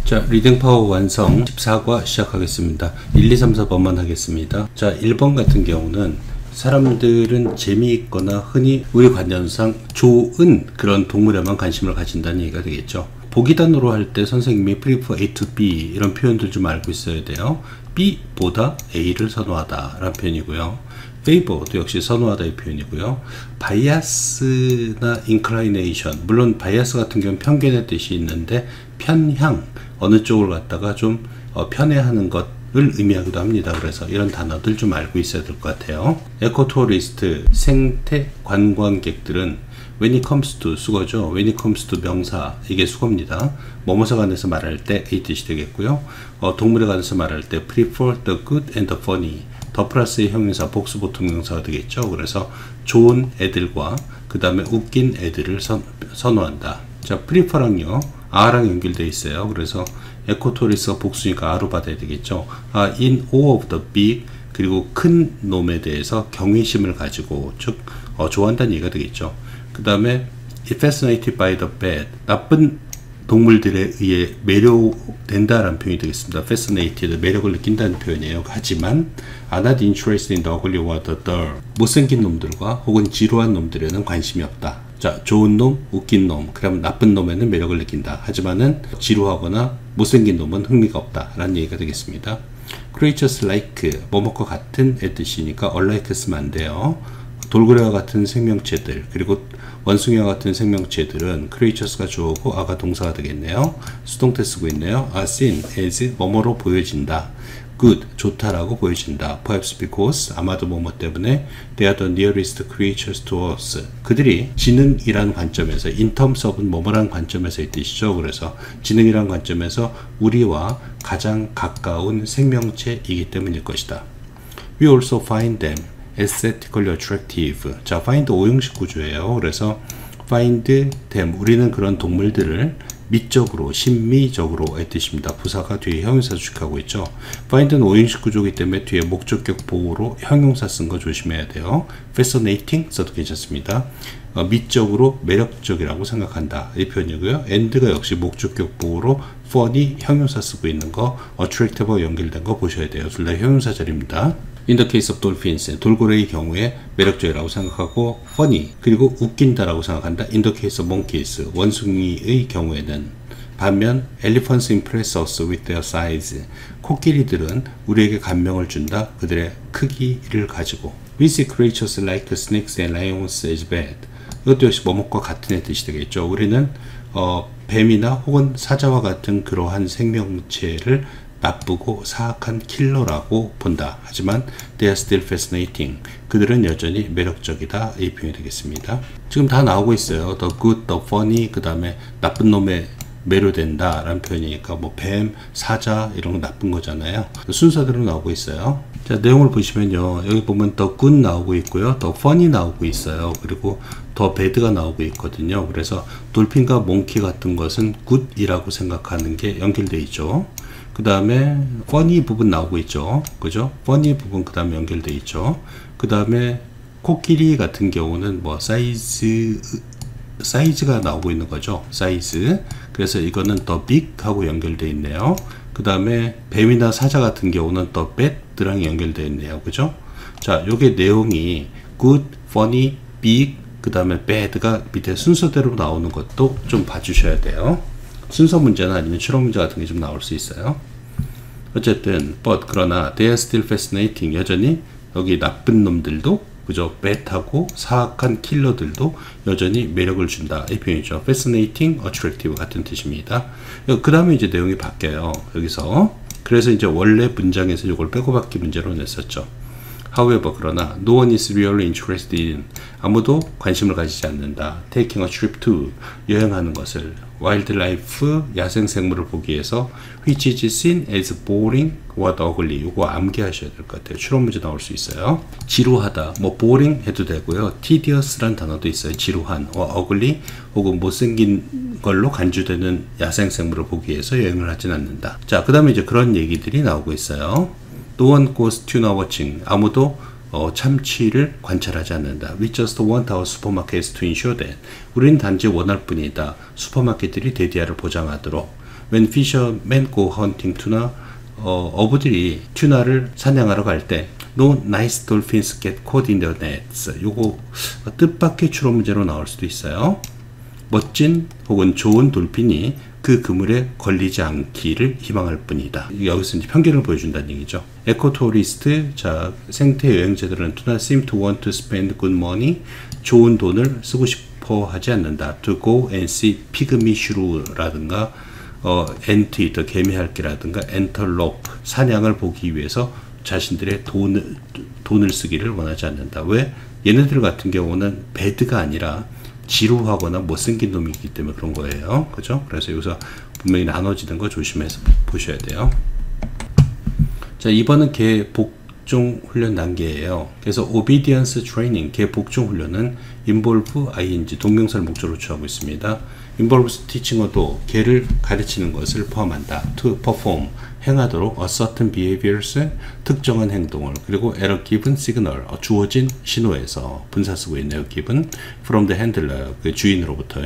자, 리딩 파워 완성 14과 시작하겠습니다. 1, 2, 3, 4번만 하겠습니다. 자, 1번 같은 경우는 사람들은 재미있거나 흔히 우리 관념상 좋은 그런 동물에만 관심을 가진다는 얘기가 되겠죠. 보기단으로 할 때 선생님이 prefer A to B 이런 표현들 좀 알고 있어야 돼요. B보다 A를 선호하다 라는 표현이고요. favor도 역시 선호하다 이 표현이고요. bias나 inclination, 물론 bias 같은 경우는 편견의 뜻이 있는데 편향, 어느 쪽을 갖다가 좀 편애하는 것을 의미하기도 합니다. 그래서 이런 단어들 좀 알고 있어야 될 것 같아요. 에코투어리스트, 생태 관광객들은 when it comes to 수거죠. when it comes to 명사, 이게 수거입니다. 뭐뭐에 관해서 말할 때 이 뜻이 되겠고요. 동물에 관해서 말할 때 prefer the good and the funny, 더 플러스의 형용사, 복수 보통 명사가 되겠죠. 그래서 좋은 애들과 그 다음에 웃긴 애들을 선호한다. 자, prefer랑요 R랑 연결되어 있어요. 그래서 에코토리스가 복수니까 R로 받아야 되겠죠. in all of the big, 그리고 큰 놈에 대해서 경외심을 가지고 즉 좋아한다는 얘기가 되겠죠. 그 다음에 fascinated by the bad, 나쁜 동물들에 의해 매료된다라는 표현이 되겠습니다. fascinated, 매력을 느낀다는 표현이에요. 하지만 are not interested in the ugly or the dull, 못생긴 놈들과 혹은 지루한 놈들에는 관심이 없다. 자, 좋은 놈, 웃긴 놈, 그럼 나쁜 놈에는 매력을 느낀다. 하지만은 지루하거나 못생긴 놈은 흥미가 없다 라는 얘기가 되겠습니다. creatures like, 뭐뭐과 같은 의 뜻이니까 unlike 쓰면 안 돼요. 돌고래와 같은 생명체들, 그리고 원숭이와 같은 생명체들은 creatures가 주어고 아가 동사가 되겠네요. 수동태 쓰고 있네요. are seen as 뭐뭐로 보여진다. good, 좋다라고 보여진다. perhaps because, 아마도 뭐뭐 때문에 they are the nearest creatures to us. 그들이 지능이라는 관점에서, in terms of 뭐뭐라는 관점에서의 뜻이죠. 그래서 지능이라는 관점에서 우리와 가장 가까운 생명체이기 때문일 것이다. We also find them aesthetically attractive. 자, find 오형식 구조예요. 그래서 find them, 우리는 그런 동물들을 미적으로, 심미적으로의 뜻입니다. 부사가 뒤에 형용사 수식하고 있죠. find는 오형식 구조이기 때문에 뒤에 목적격 보호로 형용사 쓴 거 조심해야 돼요. fascinating 써도 괜찮습니다. 미적으로 매력적이라고 생각한다 이 표현이고요. and가 역시 목적격 보호로 funny 형용사 쓰고 있는 거, attractive와 연결된 거 보셔야 돼요. 둘 다 형용사 자리입니다. In the case of dolphins, 돌고래의 경우에 매력적이라고 생각하고 funny, 그리고 웃긴다라고 생각한다. In the case of monkeys, 원숭이의 경우에는. 반면 elephants impress us with their size, 코끼리들은 우리에게 감명을 준다. 그들의 크기를 가지고. We see creatures like snakes and lions as bad. 이것도 역시 뭐뭐과 같은 의 뜻이 되겠죠. 우리는 뱀이나 혹은 사자와 같은 그러한 생명체를 나쁘고 사악한 킬러라고 본다. 하지만 they are still fascinating. 그들은 여전히 매력적이다. 이 표현이 되겠습니다. 지금 다 나오고 있어요. the good, the funny, 그 다음에 나쁜 놈에 매료된다 라는 표현이니까 뭐 뱀, 사자 이런 거 나쁜 거잖아요. 순서대로 나오고 있어요. 자, 내용을 보시면요. 여기 보면 the good 나오고 있고요. the funny 나오고 있어요. 그리고 the bad가 나오고 있거든요. 그래서 돌핀과 몽키 같은 것은 good이라고 생각하는 게 연결되어 있죠. 그 다음에 funny 부분 나오고 있죠. 그죠? funny 부분 그 다음에 연결되어 있죠. 그 다음에 코끼리 같은 경우는 뭐 사이즈가 나오고 있는 거죠. 사이즈. 그래서 이거는 the big 하고 연결되어 있네요. 그 다음에 뱀이나 사자 같은 경우는 the bad랑 연결되어 있네요. 그죠? 자, 요게 내용이 good, funny, big, 그 다음에 bad가 밑에 순서대로 나오는 것도 좀 봐주셔야 돼요. 순서 문제나 아니면 추론 문제 같은 게 좀 나올 수 있어요. 어쨌든 but, 그러나 they are still fascinating, 여전히 여기 나쁜 놈들도, 그죠, bad하고 사악한 킬러들도 여전히 매력을 준다 이 표현이죠. fascinating, attractive 같은 뜻입니다. 그 다음에 이제 내용이 바뀌어요. 여기서. 그래서 이제 원래 문장에서 이걸 빼고받기 문제로 냈었죠. However, 그러나 no one is really interested in, 아무도 관심을 가지지 않는다. taking a trip to, 여행하는 것을. wildlife, 야생생물을 보기 위해서 which is seen as boring or ugly, 이거 암기하셔야 될 것 같아요. 추론 문제 나올 수 있어요. 지루하다, 뭐 boring 해도 되고요. tedious란 단어도 있어요. 지루한, or ugly, 혹은 못생긴 걸로 간주되는 야생생물을 보기 위해서 여행을 하진 않는다. 자, 그 다음에 이제 그런 얘기들이 나오고 있어요. No one goes to now watching, 아무도 참치를 관찰하지 않는다. We just want our supermarkets to ensure that, 우리는 단지 원할 뿐이다. 슈퍼마켓들이 대디아를 보장하도록. when fishermen go hunting tuna, 어부들이 튜나를 사냥하러 갈 때 no nice dolphins get caught in the nets. 요거 뜻밖의 추론 문제로 나올 수도 있어요. 멋진 혹은 좋은 돌핀이 그 그물에 걸리지 않기를 희망할 뿐이다. 여기서 이제 편견을 보여준다는 얘기죠. 에코토리스트, 자, 생태 여행자들은 tuna seem to want to spend good money. 좋은 돈을 쓰고 싶어 하지 않는다. To go and see pygmy shrew라든가 엔트이터, 개미핥기라든가 엔털로프, 사냥을 보기 위해서 자신들의 돈을 쓰기를 원하지 않는다. 왜? 얘네들 같은 경우는 배드가 아니라 지루하거나 못생긴 놈이기 때문에 그런 거예요. 그죠? 그래서 여기서 분명히 나눠지는 거 조심해서 보셔야 돼요. 자, 이번은 개 복종 훈련 단계예요. 그래서 obedience training, 개 복종 훈련은 involve ing, 동명사를 목적으로 취하고 있습니다. involves teaching a dog, 개를 가르치는 것을 포함한다. to perform, 행하도록 a certain behaviors, 특정한 행동을, 그리고 at a given signal, 주어진 신호에서 분사 쓰고 있네요. given from the handler, 그 주인으로부터.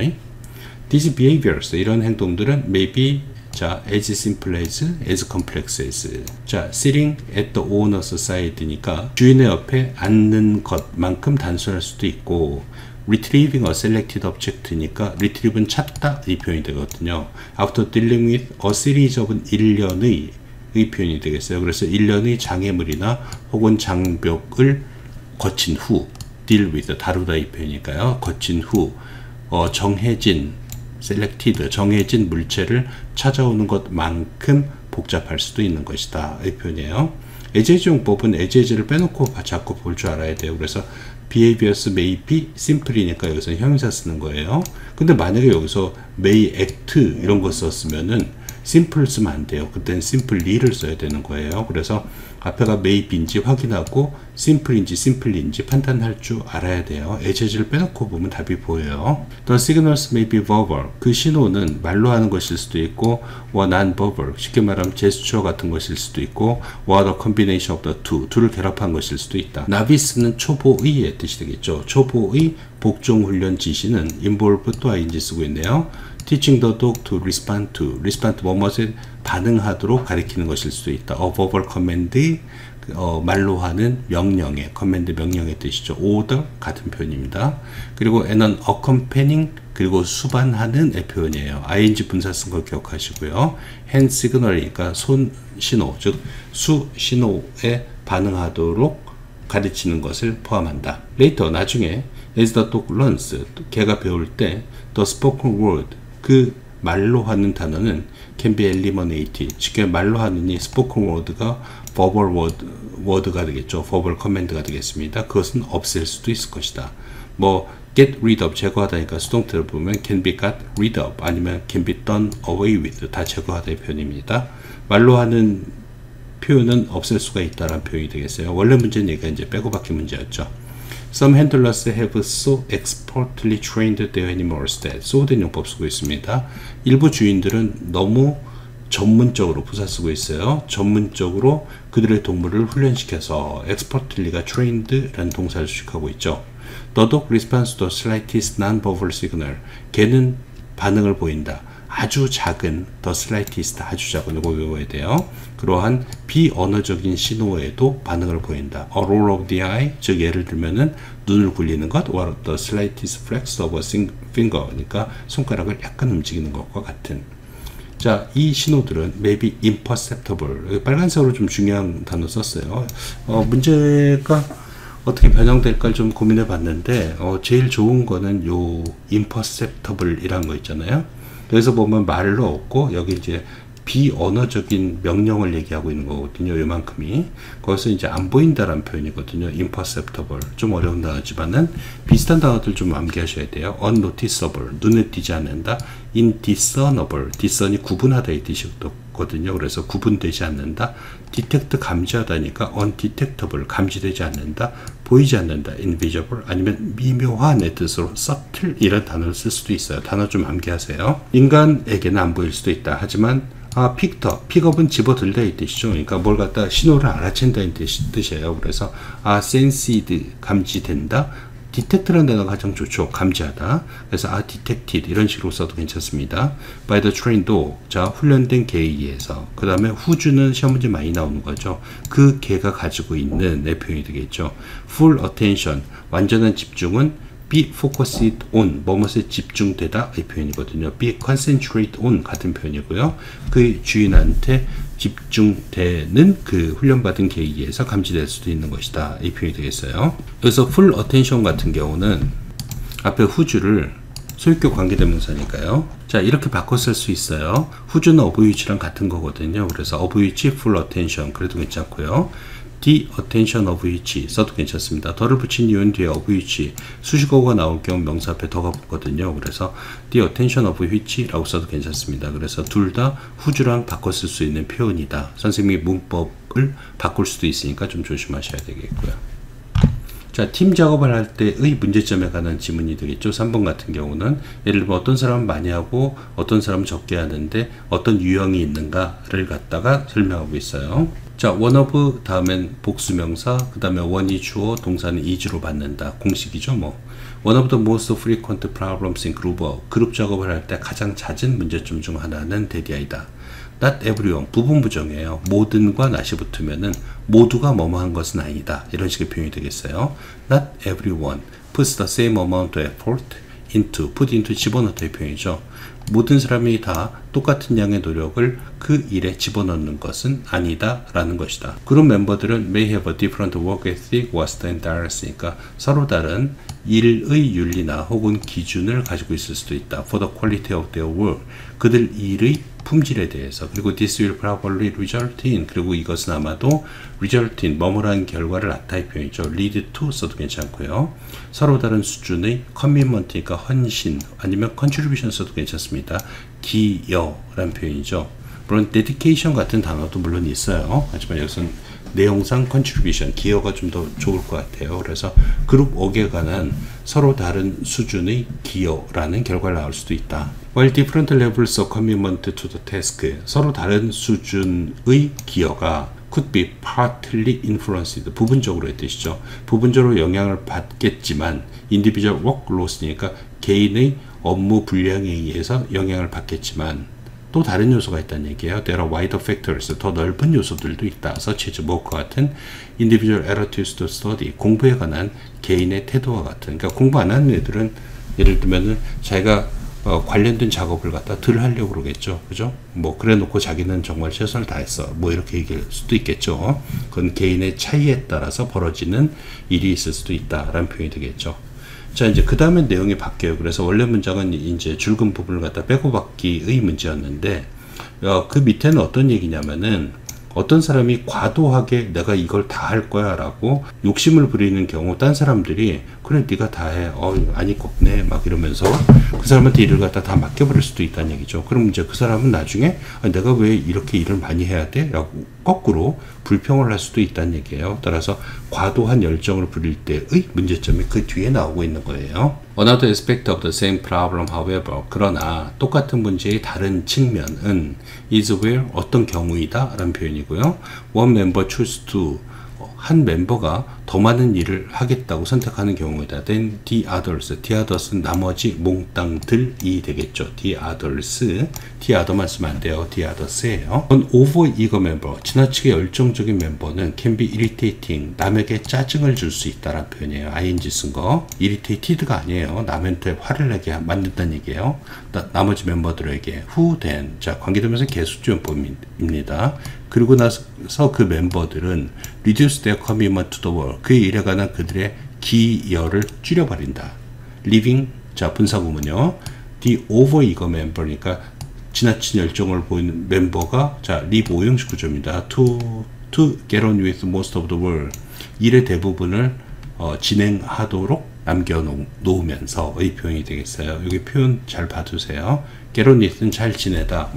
These behaviors, 이런 행동들은 may be, 자, as simple as complex as. 자, sitting at the owner's side니까 주인의 옆에 앉는 것만큼 단순할 수도 있고, retrieving a selected object니까 retrieve는 찾다 이 표현이 되거든요. After dealing with a series of 일련의 이 표현이 되겠어요. 그래서 일련의 장애물이나 혹은 장벽을 거친 후, deal with, 다루다 이 표현이니까요. 거친 후 정해진, selected, 정해진 물체를 찾아오는 것만큼 복잡할 수도 있는 것이다 이 표현이에요. as 용법은 as를 빼놓고 자꾸 볼 줄 알아야 돼요. 그래서 behaviors may be simple이니까 여기서 형용사 쓰는 거예요. 근데 만약에 여기서 may act 이런 거 썼으면은 simple 쓰면 안 돼요. 그때는 simply를 써야 되는 거예요. 그래서 앞에가 may be인지 확인하고 simple인지 simply인지 판단할 줄 알아야 돼요. as를 빼놓고 보면 답이 보여요. The signals may be verbal. 그 신호는 말로 하는 것일 수도 있고 or non-verbal, 쉽게 말하면 제스처 같은 것일 수도 있고 or the combination of the two, 둘을 결합한 것일 수도 있다. 나비스는 초보의의 뜻이 되겠죠. 초보의 복종훈련 지시는 involve 또 ing 쓰고 있네요. Teaching the dog to respond to, respond to 뭐뭐에 반응하도록 가리키는 것일 수도 있다. A verbal command, 말로 하는 명령의, command 명령의 뜻이죠. order 같은 표현입니다. 그리고 and an accompanying, 그리고 수반하는 의 표현이에요. ing 분사 쓴 걸 기억하시고요. hand signal이니까 손 신호, 즉 수 신호에 반응하도록 가르치는 것을 포함한다. later, 나중에 as the dog learns, 개가 배울 때 the spoken word, 그 말로 하는 단어는 can be eliminated, 쉽게 말로 하는 이 spoken word가 verbal word가 되겠죠. verbal command가 되겠습니다. 그것은 없앨 수도 있을 것이다. 뭐 get rid of, 제거하다니까 수동태를 보면 can be got rid of, 아니면 can be done away with, 다 제거하다의 표현입니다. 말로 하는 표현은 없앨 수가 있다라는 표현이 되겠어요. 원래 문제는 얘가 이제 빼고 박힌 문제였죠. Some handlers have so expertly trained their animals that, so된 용법 쓰고 있습니다. 일부 주인들은 너무 전문적으로 부사 쓰고 있어요. 전문적으로 그들의 동물을 훈련시켜서, expertly가 trained라는 동사를 수식하고 있죠. The dog responds to the slightest non-verbal signal. 개는 반응을 보인다. 아주 작은, the slightest, 아주 작은, 이거 외워야 돼요. 그러한 비언어적인 신호에도 반응을 보인다. A roll of the eye, 즉 예를 들면은 눈을 굴리는 것, or the slightest flex of a finger, 그러니까 손가락을 약간 움직이는 것과 같은. 자, 이 신호들은 maybe imperceptible, 빨간색으로 좀 중요한 단어 썼어요. 문제가 어떻게 변형될까 좀 고민해 봤는데, 제일 좋은 거는 요 imperceptible 이란 거 있잖아요. 여기서 보면 말로 없고 여기 이제 비언어적인 명령을 얘기하고 있는 거거든요. 요만큼이. 거기서 이제 안 보인다라는 표현이거든요. imperceptible. 좀 어려운 단어지만은 비슷한 단어들 좀 암기하셔야 돼요. unnoticeable. 눈에 띄지 않는다. indiscernible. discern이 구분하다 이 뜻이거든요. 그래서 구분되지 않는다. detect 감지하다니까 undetectable. 감지되지 않는다. 보이지 않는다. invisible. 아니면 미묘한의 뜻으로 subtle 이런 단어를 쓸 수도 있어요. 단어 좀 암기하세요. 인간에게는 안 보일 수도 있다. 하지만 픽터, 픽업은 집어들다 이 뜻이죠. 그러니까 뭘 갖다 신호를 알아챈다 이 뜻이에요. 그래서 sensed, 감지된다. detect라는 단어가 가장 좋죠. 감지하다. 그래서 detected 이런 식으로 써도 괜찮습니다. by the trained dog. 자, 훈련된 개에 의해서. 그 다음에 who's는 시험 문제 많이 나오는 거죠. 그 개가 가지고 있는 내 표현이 되겠죠. full attention. 완전한 집중은 be focused on, 뭐뭇에 집중되다 이 표현이거든요. be concentrate on 같은 표현이고요. 그 주인한테 집중되는 그 훈련받은 개에 의해서 감지될 수도 있는 것이다 이 표현이 되겠어요. 여기서 full attention 같은 경우는 앞에 who's를 소유격 관계대명사니까요. 자, 이렇게 바꿔 쓸 수 있어요. who's는 of which랑 같은 거거든요. 그래서 of which full attention 그래도 괜찮고요. the attention of which 써도 괜찮습니다. 더를 붙인 이유는 뒤에 of which 수식어가 나올 경우 명사 앞에 더가 붙거든요. 그래서 the attention of which 라고 써도 괜찮습니다. 그래서 둘 다 who's랑 바꿔 쓸 수 있는 표현이다. 선생님이 문법을 바꿀 수도 있으니까 좀 조심하셔야 되겠고요. 자, 팀 작업을 할 때의 문제점에 관한 지문이 되겠죠. 3번 같은 경우는 예를 들면 어떤 사람은 많이 하고 어떤 사람은 적게 하는데 어떤 유형이 있는가를 갖다가 설명하고 있어요. 자, one of 다음엔 복수명사, 그 다음에 one이 주어, 동사는 is로 받는다. 공식이죠, 뭐. One of the most frequent problems in group work. 그룹 작업을 할 때 가장 잦은 문제점 중 하나는 대디아이다. Not everyone. 부분 부정이에요. 모든과 not이 붙으면은 모두가 뭐뭐 한 것은 아니다. 이런 식의 표현이 되겠어요. Not everyone puts the same amount of effort into, put into 집어넣다의 표현이죠. 모든 사람이 다 똑같은 양의 노력을 그 일에 집어넣는 것은 아니다 라는 것이다. 그룹 멤버들은 may have a different work ethic or standards. 그러니까 서로 다른 일의 윤리나 혹은 기준을 가지고 있을 수도 있다. for the quality of their work. 그들 일의 품질에 대해서. 그리고 this will probably result in. 그리고 이것은 아마도 result in, 뭐뭐라는 결과를 낳다의 표현이죠. lead to 써도 괜찮고요. 서로 다른 수준의 commitment니까 헌신 아니면 contribution 써도 괜찮습니다. 기여라는 표현이죠. 물론 dedication 같은 단어도 물론 있어요. 하지만 여기서는 내용상 contribution, 기여가 좀 더 좋을 것 같아요. 그래서 그룹 웍에 관한 서로 다른 수준의 기여라는 결과를 나올 수도 있다. While different levels of commitment to the task, 서로 다른 수준의 기여가 could be partly influenced, 부분적으로의 뜻이죠. 부분적으로 영향을 받겠지만 individual workload니까 개인의 업무 분량에 의해서 영향을 받겠지만 또 다른 요소가 있다는 얘기예요. There are wider factors, 더 넓은 요소들도 있다. such as 뭐과 같은 individual attitudes to study, 공부에 관한 개인의 태도와 같은. 그러니까 공부 안 하는 애들은 예를 들면은 자기가 관련된 작업을 갖다 덜 하려고 그러겠죠. 그죠? 뭐 그래 놓고 자기는 정말 최선을 다했어. 뭐 이렇게 얘기할 수도 있겠죠. 그건 개인의 차이에 따라서 벌어지는 일이 있을 수도 있다라는 표현이 되겠죠. 자, 이제 그 다음에 내용이 바뀌어요. 그래서 원래 문장은 이제 줄근 부분을 갖다 빼고 받기의 문제였는데, 그 밑에는 어떤 얘기냐면은, 어떤 사람이 과도하게 내가 이걸 다 할 거야 라고 욕심을 부리는 경우 딴 사람들이 그래 네가 다 해 아니 곱네 막 이러면서 그 사람한테 일을 갖다 다 맡겨버릴 수도 있다는 얘기죠. 그럼 이제 그 사람은 나중에 내가 왜 이렇게 일을 많이 해야 돼? 라고 거꾸로 불평을 할 수도 있다는 얘기예요. 따라서 과도한 열정을 부릴 때의 문제점이 그 뒤에 나오고 있는 거예요. Another aspect of the same problem, however, 그러나 똑같은 문제의 다른 측면은 is where 어떤 경우이다 라는 표현이고요. One member choose to, 한 멤버가 더 많은 일을 하겠다고 선택하는 경우이다. Then the others는 나머지 몽땅들이 되겠죠. the other만 쓰면 안 돼요. the others예요. over eager member, 지나치게 열정적인 멤버는 can be irritating, 남에게 짜증을 줄 수 있다라는 표현이에요. ing 쓴 거. irritated가 아니에요. 남한테 화를 내게 만든다는 얘기예요. 나머지 멤버들에게 who then, 자 관계되면서 계속지원법입니다. 그리고 나서 그 멤버들은 reduce their commitment to the work, 그 일에 관한 그들의 기여를 줄여버린다. leaving, 자 분사구문요. the over eager member니까 지나친 열정을 보이는 멤버가 자 leave 오형식 구조입니다. to get on with most of the work, 일의 대부분을 진행하도록 남겨놓으면서의 표현이 되겠어요. 여기 표현 잘 봐두세요. get on with는 잘 지내다,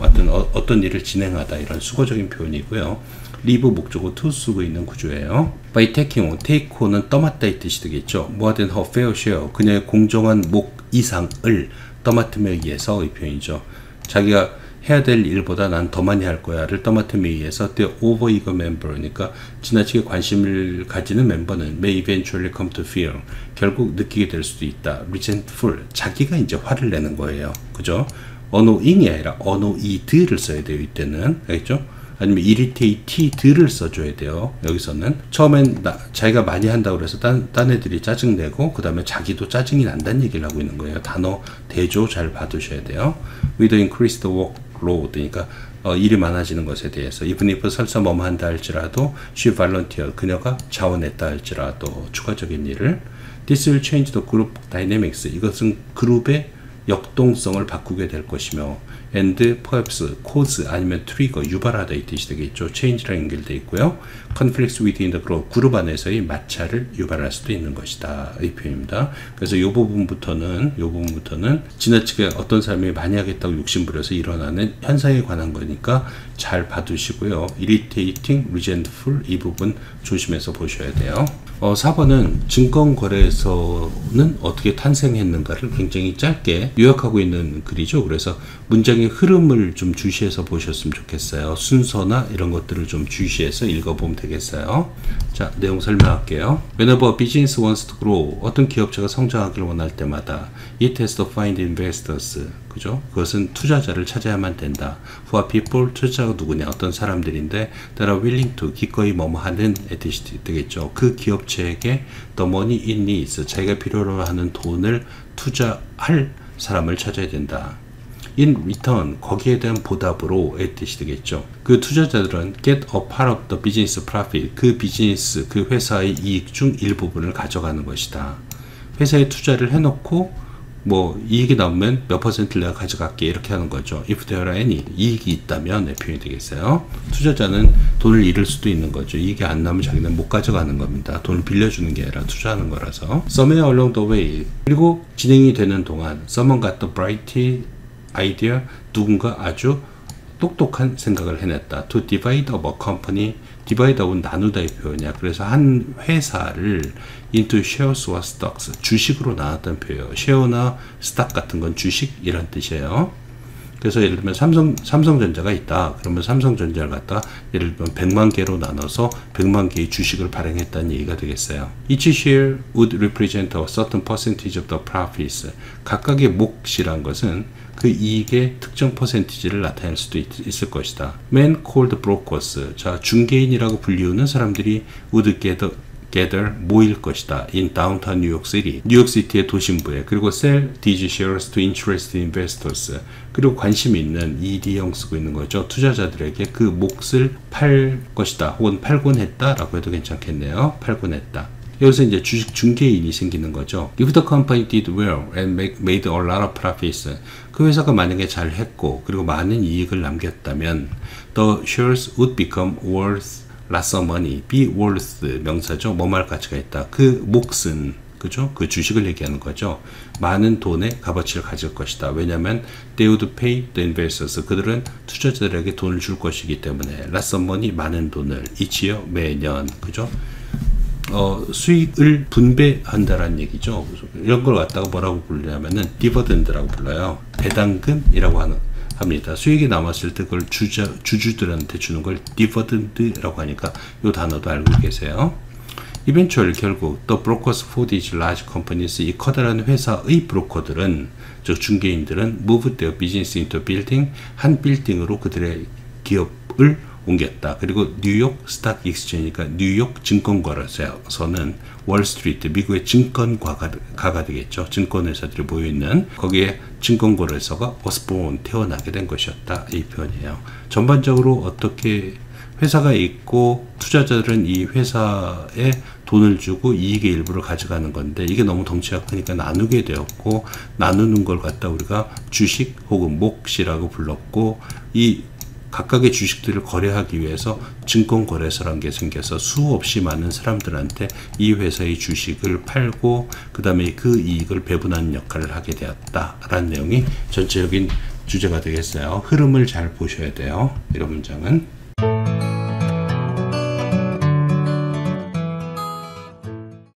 어떤 일을 진행하다 이런 수거적인 표현이고요. leave 목적어 to 쓰고 있는 구조예요. by taking on, take on은 떠맡다 이 뜻이 되겠죠. more than her fair share, 그녀의 공정한 목 이상을 떠맡음에 의해서의 표현이죠. 자기가 해야 될 일보다 난 더 많이 할 거야를 떠맡음에 의해서 the overeager member니까 지나치게 관심을 가지는 멤버는 may eventually come to feel 결국 느끼게 될 수도 있다. resentful 자기가 이제 화를 내는 거예요. 그죠? annoying이 아니라 annoyed를 써야 돼요. 이때는 알겠죠? 아니면 irritate를 써줘야 돼요. 여기서는 처음엔 자기가 많이 한다고 그래서 딴 애들이 짜증내고 그 다음에 자기도 짜증이 난다는 얘기를 하고 있는 거예요. 단어 대조 잘 봐두셔야 돼요. with increased workload 그러니까 일이 많아지는 것에 대해서 even if 설사 뭐뭐 한다 할지라도 she volunteered 그녀가 자원했다 할지라도 추가적인 일을 this will change the group dynamics 이것은 그룹의 역동성을 바꾸게 될 것이며 and perhaps cause 아니면 trigger 유발하다 이 뜻이 되겠죠. change랑 연결되어 있고요. conflicts within the group 그룹 안에서의 마찰을 유발할 수도 있는 것이다. 이 표현입니다. 그래서 이 부분부터는 지나치게 어떤 사람이 많이 하겠다고 욕심부려서 일어나는 현상에 관한 거니까 잘 봐두시고요. irritating, resentful 이 부분 조심해서 보셔야 돼요. 4번은 증권거래소는 어떻게 탄생했는가를 굉장히 짧게 요약하고 있는 글이죠. 그래서 문장의 흐름을 좀 주시해서 보셨으면 좋겠어요. 순서나 이런 것들을 좀 주시해서 읽어보면 되겠어요. 자, 내용 설명할게요. Whenever a business wants to grow, 어떤 기업체가 성장하기를 원할 때마다 it has to find investors. 그죠? 그것은 투자자를 찾아야만 된다. Who are people? 투자자가 누구냐? 어떤 사람들인데 that are willing to 기꺼이 뭐뭐 하는 뜻이 되겠죠. 그 기업체에게 the money it needs 자기가 필요로 하는 돈을 투자할 사람을 찾아야 된다. in return 거기에 대한 보답으로 의 뜻이 되겠죠. 그 투자자들은 get a part of the business profit 그 비즈니스 그 회사의 이익 중 일부분을 가져가는 것이다. 회사에 투자를 해놓고 뭐 이익이 나오면 몇 퍼센트를 내가 가져갈게 이렇게 하는 거죠. If there are any 이익이 있다면 표현이 되겠어요. 투자자는 돈을 잃을 수도 있는 거죠. 이익이 안 나오면 자기는 못 가져가는 겁니다. 돈을 빌려주는 게 아니라 투자하는 거라서. Somewhere along the way 그리고 진행이 되는 동안 someone got the bright idea 누군가 아주 똑똑한 생각을 해냈다. To divide up a company divide up은 나누다의 표현이야. 그래서 한 회사를 into shares와 stocks 주식으로 나눴다는 표현이에요. 쉐어나 스탁 같은 건 주식이란 뜻이에요. 그래서 예를 들면 삼성전자가 있다. 그러면 삼성전자를 갖다 예를 들면 100만 개로 나눠서 100만 개의 주식을 발행했다는 얘기가 되겠어요. Each share would represent a certain percentage of the profits. 각각의 몫이란 것은 그 이익의 특정 퍼센티지를 나타낼 수도 있을 것이다. Men called brokers. 자, 중개인이라고 불리우는 사람들이 would gather 모일 것이다. In downtown New York City. 뉴욕시티의 도심부에. 그리고 sell these shares to interested investors. 그리고 관심 있는 ED형 쓰고 있는 거죠. 투자자들에게 그 몫을 팔 것이다. 혹은 팔곤 했다라고 해도 괜찮겠네요. 팔곤 했다. 여기서 이제 주식 중개인이 생기는 거죠. If the company did well and made a lot of profits, 그 회사가 만약에 잘 했고 그리고 많은 이익을 남겼다면 the shares would become worth lots of money. be worth 명사죠. 뭐뭐할 가치가 있다. 그 몫은 그죠? 그 주식을 얘기하는 거죠. 많은 돈의 값어치를 가질 것이다. 왜냐하면 they would pay the investors. 그들은 투자자들에게 돈을 줄 것이기 때문에 lots of money 많은 돈을 each year 매년 그죠? 수익을 분배한다라는 얘기죠. 이런 걸 갖다가 뭐라고 부르냐면은 디버던드라고 불러요. 배당금이라고 합니다. 수익이 남았을 때 그걸 주주들한테 주는 걸 디버던드라고 하니까 이 단어도 알고 계세요. Eventually 결국 the brokers for these large companies 이 커다란 회사의 브로커들은 즉 중개인들은 move their business into a building 한 빌딩으로 그들의 기업을 옮겼다. 그리고 뉴욕 스탁 익스체인지니까 뉴욕 증권거래소는 월스트리트 미국의 증권가가 되겠죠. 증권회사들이 모여있는 거기에 증권거래소가 was born 태어나게 된 것이었다. 이 표현이에요. 전반적으로 어떻게 회사가 있고 투자자들은 이 회사에 돈을 주고 이익의 일부를 가져가는 건데 이게 너무 덩치가 크니까 나누게 되었고 나누는 걸 갖다 우리가 주식 혹은 몫이라고 불렀고 이 각각의 주식들을 거래하기 위해서 증권거래소라는 게 생겨서 수없이 많은 사람들한테 이 회사의 주식을 팔고 그 다음에 그 이익을 배분하는 역할을 하게 되었다라는 내용이 전체적인 주제가 되겠어요. 흐름을 잘 보셔야 돼요. 이런 문장은.